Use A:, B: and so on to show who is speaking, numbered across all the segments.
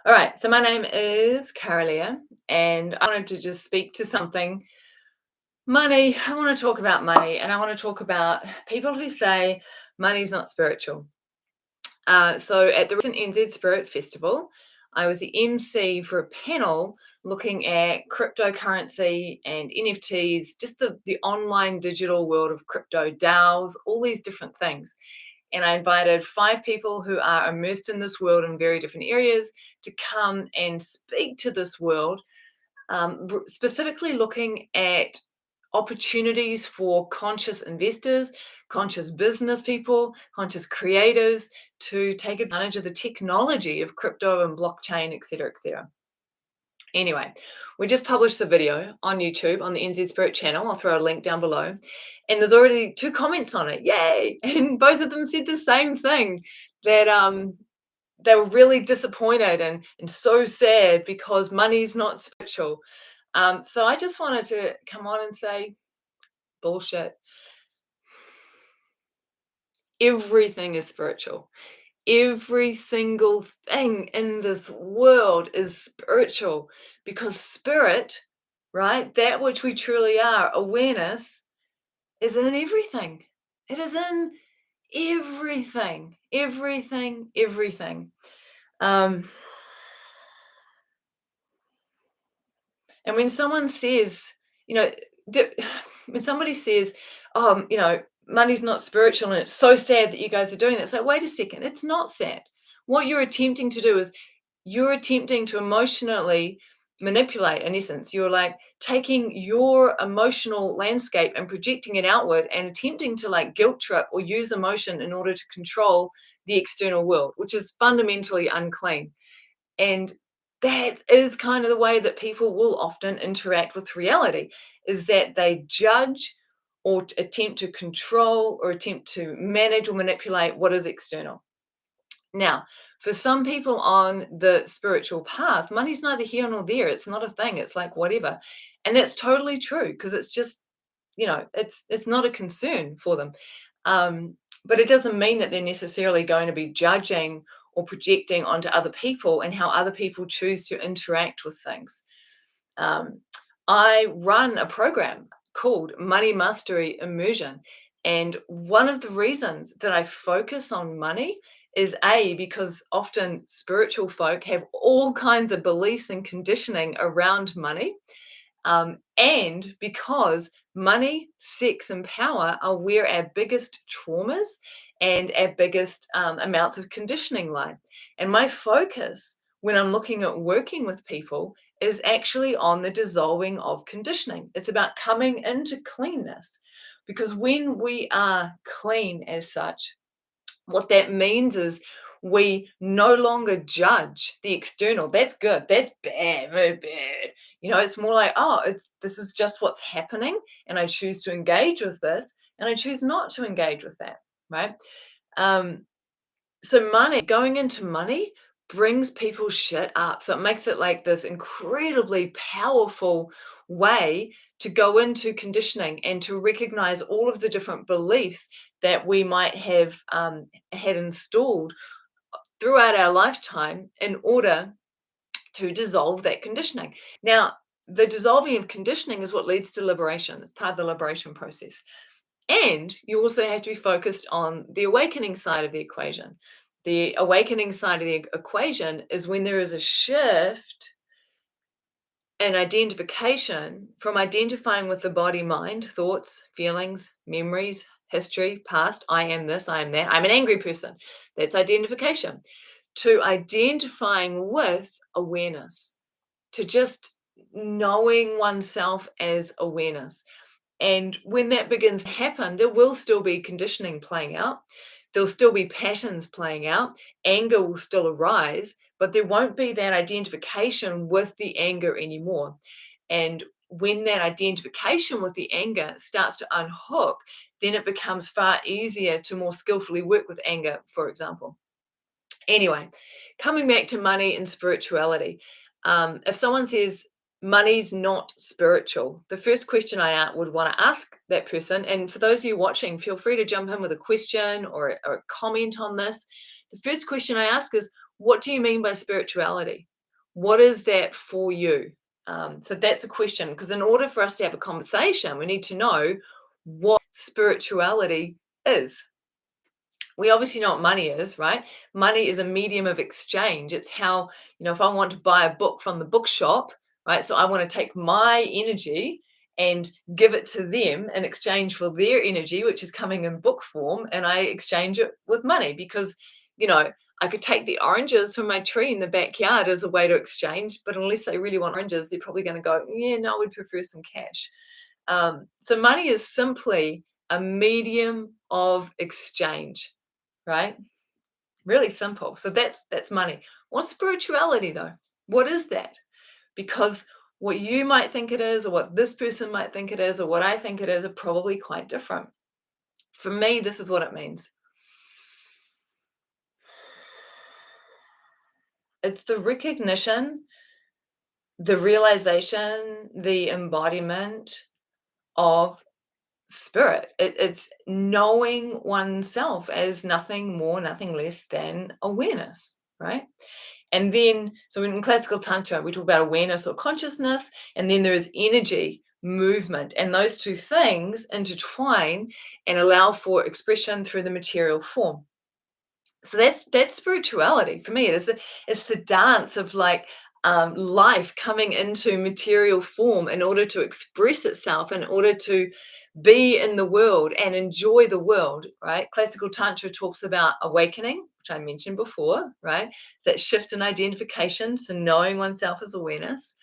A: All right, so my name is Kara-Leah, and I wanted to just speak to something money. I want to talk about money, and I want to talk about people who say money's not spiritual. So at the recent NZ Spirit Festival, I was the MC for a panel looking at cryptocurrency and NFTs, just the online digital world of crypto DAOs, all these different things. And I invited 5 people who are immersed in this world in very different areas to come and speak to this world, specifically looking at opportunities for conscious investors, conscious business people, conscious creatives to take advantage of the technology of crypto and blockchain, et cetera, et cetera. Anyway, we just published the video on YouTube on the NZ Spirit channel. I'll throw a link down below. And there's already 2 comments on it. Yay! And both of them said the same thing, that they were really disappointed and so sad because money's not spiritual. So I just wanted to come on and say, bullshit. Everything is spiritual. Every single thing in this world is spiritual, because spirit, right, that which we truly are, awareness, is in everything. It is in everything, everything, everything. Um, and when someone says, you know, when somebody says, money's not spiritual and it's so sad that you guys are doing that, it's like, wait a second, it's not sad. What you're attempting to do is you're attempting to emotionally manipulate, in essence. You're like taking your emotional landscape and projecting it outward and attempting to like guilt trip or use emotion in order to control the external world, which is fundamentally unclean. And that is kind of the way that people will often interact with reality, is that they judge or attempt to control or attempt to manage or manipulate what is external. Now, for some people on the spiritual path, money's neither here nor there. It's not a thing. It's like whatever. And that's totally true, because it's just, it's not a concern for them. But it doesn't mean that they're necessarily going to be judging or projecting onto other people and how other people choose to interact with things. Um, I run a program called Money Mastery Immersion. And one of the reasons that I focus on money is because often spiritual folk have all kinds of beliefs and conditioning around money. And because money, sex, and power are where our biggest traumas and our biggest amounts of conditioning lie. And my focus when I'm looking at working with people is actually on the dissolving of conditioning. It's about coming into cleanness. Because when we are clean as such, what that means is we no longer judge the external. That's good. That's bad. Very bad. It's more like, oh, this is just what's happening, and I choose to engage with this, and I choose not to engage with that. Right. So going into money brings people's shit up. So it makes it like this incredibly powerful way to go into conditioning and to recognize all of the different beliefs that we might have had installed throughout our lifetime in order to dissolve that conditioning. Now, the dissolving of conditioning is what leads to liberation. It's part of the liberation process. And you also have to be focused on the awakening side of the equation. The awakening side of the equation is when there is a shift and identification from identifying with the body, mind, thoughts, feelings, memories, history, past, I am this, I am that, I'm an angry person. That's identification. To identifying with awareness, to just knowing oneself as awareness. And when that begins to happen, there will still be conditioning playing out. There'll still be patterns playing out. Anger will still arise, but there won't be that identification with the anger anymore. And when that identification with the anger starts to unhook, then it becomes far easier to more skillfully work with anger, for example. Anyway, coming back to money and spirituality. If someone says money's not spiritual, the first question I would want to ask that person, and for those of you watching, feel free to jump in with a question or a comment on this. The first question I ask is, what do you mean by spirituality? What is that for you? So that's a question, because in order for us to have a conversation, we need to know what spirituality is. We obviously know what money is, right? Money is a medium of exchange. It's how, if I want to buy a book from the bookshop, right? So I want to take my energy and give it to them in exchange for their energy, which is coming in book form, and I exchange it with money because, you know, I could take the oranges from my tree in the backyard as a way to exchange, but unless they really want oranges, they're probably going to go, yeah, no, we'd prefer some cash. So money is simply a medium of exchange, right? Really simple. So that's money. What's spirituality though? What is that? Because what you might think it is, or what this person might think it is, or what I think it is, are probably quite different. For me, this is what it means. It's the recognition, the realization, the embodiment of spirit. It's knowing oneself as nothing more, nothing less than awareness, right? And then, so in classical Tantra, we talk about awareness or consciousness, and then there is energy, movement, and those two things intertwine and allow for expression through the material form. So that's spirituality for me. It's the dance of like life coming into material form in order to express itself, in order to be in the world and enjoy the world, right? Classical Tantra talks about awakening, which I mentioned before, right? That shift in identification, so knowing oneself as awareness,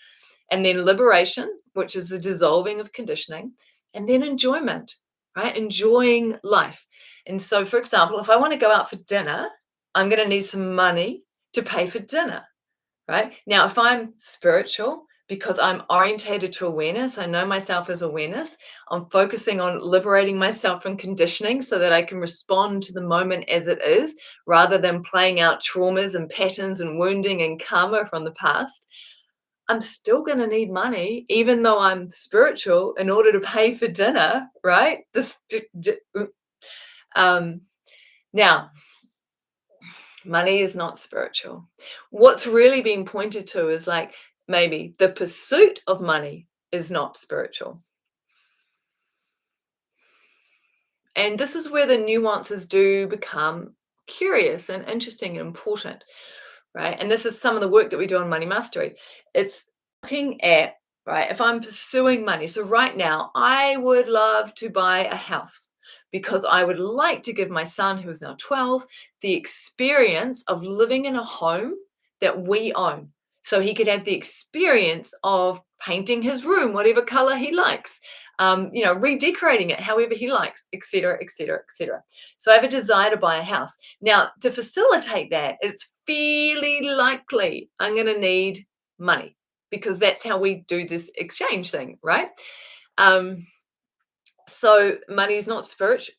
A: and then liberation, which is the dissolving of conditioning, and then enjoyment, right? Enjoying life. And so, for example, if I want to go out for dinner, I'm going to need some money to pay for dinner, right? Now, if I'm spiritual, because I'm orientated to awareness, I know myself as awareness, I'm focusing on liberating myself from conditioning so that I can respond to the moment as it is, rather than playing out traumas and patterns and wounding and karma from the past. I'm still going to need money, even though I'm spiritual, in order to pay for dinner, right? Um, Now, money is not spiritual. What's really being pointed to is like maybe the pursuit of money is not spiritual. And this is where the nuances do become curious and interesting and important, right? And this is some of the work that we do on Money Mastery. It's looking at, right, if I'm pursuing money. So right now, I would love to buy a house because I would like to give my son, who is now 12, the experience of living in a home that we own. So he could have the experience of painting his room, whatever color he likes, redecorating it however he likes, etc., etc., etc. So I have a desire to buy a house. Now, to facilitate that, it's fairly likely I'm going to need money because that's how we do this exchange thing, right? So money is not spiritual.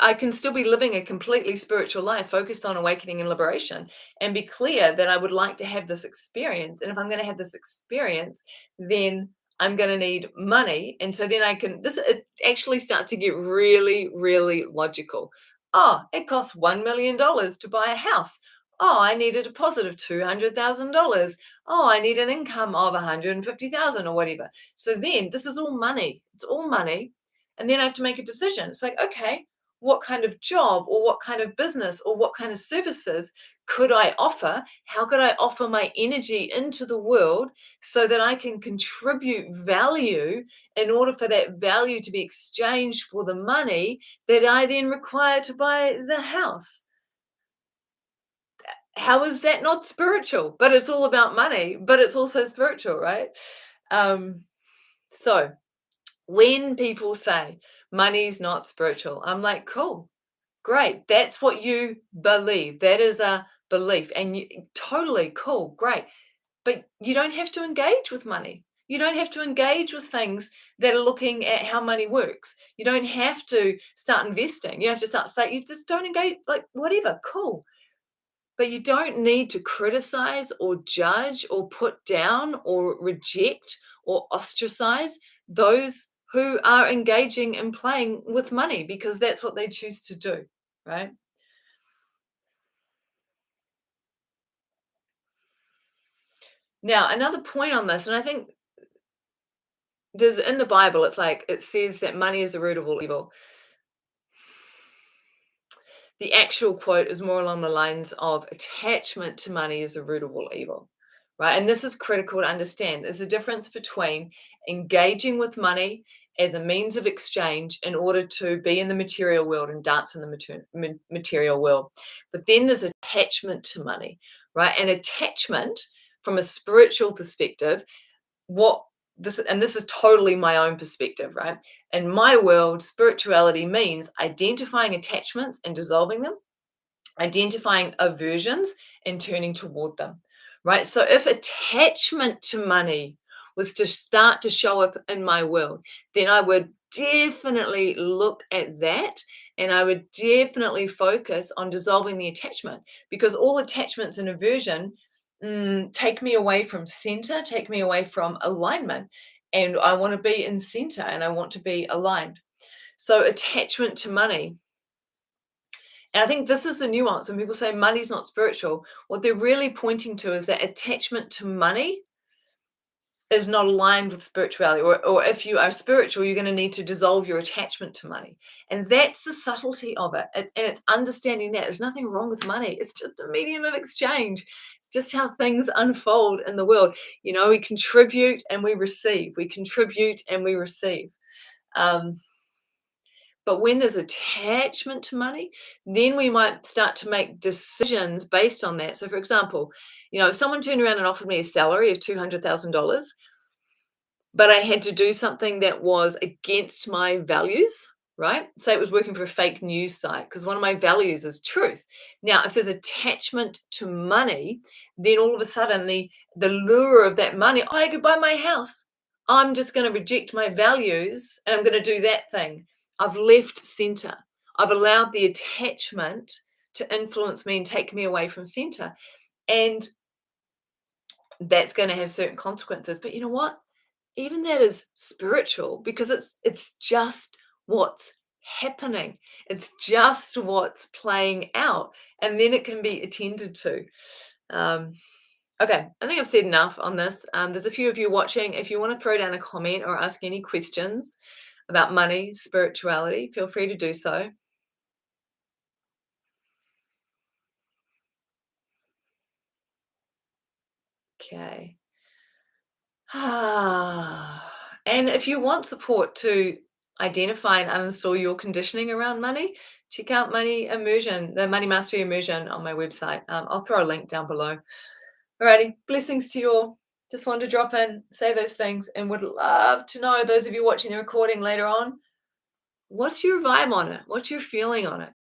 A: I can still be living a completely spiritual life focused on awakening and liberation, and be clear that I would like to have this experience. And if I'm going to have this experience, then I'm going to need money. And so then it actually starts to get really, really logical. Oh, it costs $1 million to buy a house. Oh, I need a deposit of $200,000. Oh, I need an income of 150,000 or whatever. So then this is all money. It's all money. And then I have to make a decision. It's like, okay, what kind of job or what kind of business or what kind of services could I offer? How could I offer my energy into the world so that I can contribute value in order for that value to be exchanged for the money that I then require to buy the house? How is that not spiritual? But it's all about money, but it's also spiritual, right? So when people say money's not spiritual, I'm like, cool, great. That's what you believe. That is a belief. And totally cool, great. But you don't have to engage with money. You don't have to engage with things that are looking at how money works. You don't have to start investing. You have to start saying, you just don't engage, like whatever, cool. But you don't need to criticize or judge or put down or reject or ostracize those who are engaging and playing with money, because that's what they choose to do, right? Now, another point on this, and I think there's in the Bible, it's like it says that money is the root of all evil. The actual quote is more along the lines of attachment to money is the root of all evil, right? And this is critical to understand. There's a difference between engaging with money as a means of exchange in order to be in the material world and dance in the material world. But then there's attachment to money, right? And attachment from a spiritual perspective, what this is totally my own perspective, right? In my world, spirituality means identifying attachments and dissolving them, identifying aversions and turning toward them, right? So if attachment to money was to start to show up in my world, then I would definitely look at that, and I would definitely focus on dissolving the attachment, because all attachments and aversion take me away from center, take me away from alignment. And I want to be in center and I want to be aligned. So attachment to money, and I think this is the nuance when people say money's not spiritual. What they're really pointing to is that attachment to money is not aligned with spirituality. Or if you are spiritual, you're going to need to dissolve your attachment to money. And that's the subtlety of it. And it's understanding that there's nothing wrong with money. It's just a medium of exchange. It's just how things unfold in the world. You know, we contribute and we receive. We contribute and we receive. Um, but when there's attachment to money, then we might start to make decisions based on that. So, for example, you know, if someone turned around and offered me a salary of $200,000, but I had to do something that was against my values, right? Say it was working for a fake news site, because one of my values is truth. Now, if there's attachment to money, then all of a sudden the lure of that money, oh, I could buy my house. I'm just going to reject my values and I'm going to do that thing. I've left center. I've allowed the attachment to influence me and take me away from center. And that's going to have certain consequences. But you know what? Even that is spiritual, because it's just what's happening. It's just what's playing out, and then it can be attended to. Um, okay, I think I've said enough on this. There's a few of you watching. If you want to throw down a comment or ask any questions about money, spirituality, feel free to do so. Okay. And if you want support to identify and uninstall your conditioning around money, check out Money Immersion, the Money Mastery Immersion on my website. I'll throw a link down below. Alrighty, blessings to you all. Just wanted to drop in, say those things, and would love to know, those of you watching the recording later on, what's your vibe on it? What's your feeling on it?